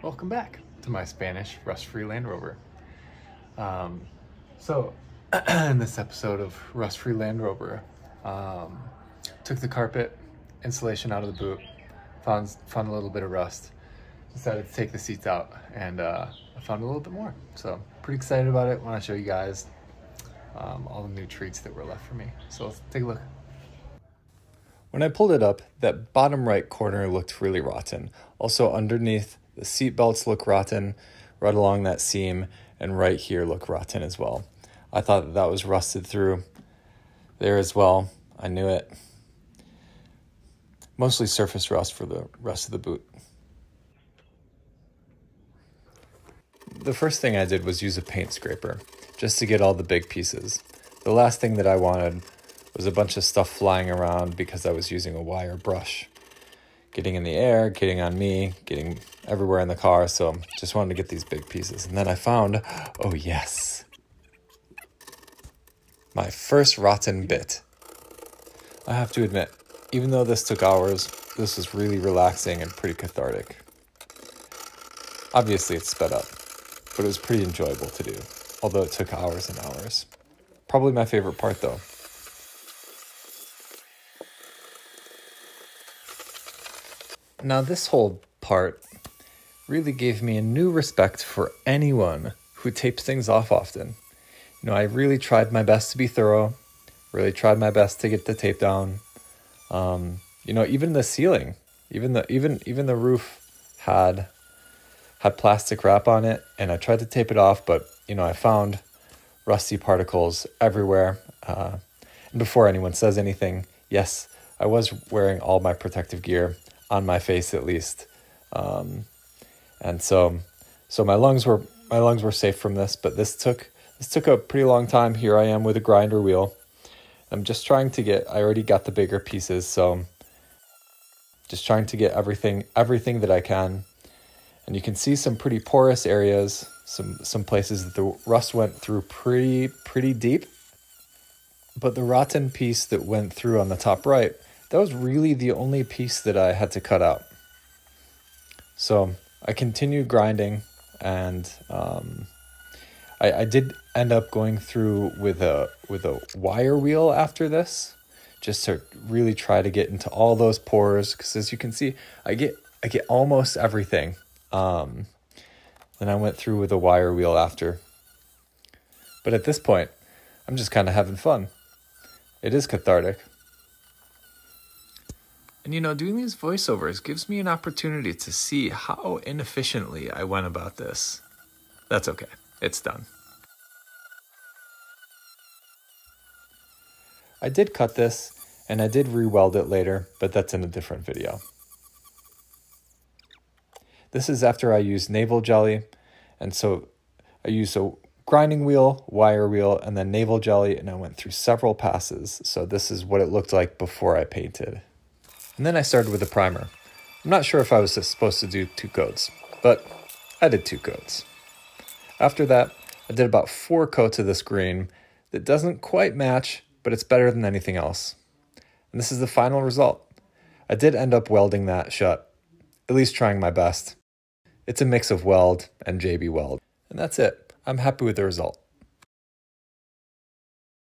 Welcome back to my Spanish rust-free Land Rover. In this episode of rust-free Land Rover, took the carpet insulation out of the boot, found a little bit of rust, decided to take the seats out, and I found a little bit more. So pretty excited about it. Want to show you guys all the new treats that were left for me. So let's take a look. When I pulled it up, that bottom right corner looked really rotten. Also underneath, the seat belts look rotten, right along that seam, and right here look rotten as well. I thought that was rusted through there as well. I knew it. Mostly surface rust for the rest of the boot. The first thing I did was use a paint scraper, just to get all the big pieces. The last thing that I wanted was a bunch of stuff flying around because I was using a wire brush. Getting in the air, getting on me, getting everywhere in the car, so just wanted to get these big pieces. And then I found, oh yes, my first rotten bit. I have to admit, even though this took hours, this was really relaxing and pretty cathartic. Obviously it's sped up, but it was pretty enjoyable to do, although it took hours and hours. Probably my favorite part though. Now this whole part really gave me a new respect for anyone who tapes things off often. You know, I really tried my best to be thorough, really tried my best to get the tape down. You know, even the ceiling, even the roof had plastic wrap on it, and I tried to tape it off, but you know, I found rusty particles everywhere. And before anyone says anything, yes, I was wearing all my protective gear, on my face at least, and so my lungs were safe from this. But this took a pretty long time. Here I am with a grinder wheel. I'm just trying to get. I already got the bigger pieces, so just trying to get everything that I can. And you can see some pretty porous areas, some places that the rust went through pretty deep. But the rotten piece that went through on the top right, that was really the only piece that I had to cut out. So I continued grinding, and I did end up going through with a wire wheel after this, just to really try to get into all those pores, because as you can see, I get almost everything. Then I went through with a wire wheel after. But at this point, I'm just kind of having fun. It is cathartic. And you know, doing these voiceovers gives me an opportunity to see how inefficiently I went about this. That's okay. It's done. I did cut this, and I did re-weld it later, but that's in a different video. This is after I used Naval Jelly, and so I used a grinding wheel, wire wheel, and then Naval Jelly, and I went through several passes. So this is what it looked like before I painted. And then I started with a primer. I'm not sure if I was supposed to do 2 coats, but I did 2 coats. After that, I did about 4 coats of this green that doesn't quite match, but it's better than anything else. And this is the final result. I did end up welding that shut, at least trying my best. It's a mix of weld and JB weld. And that's it. I'm happy with the result.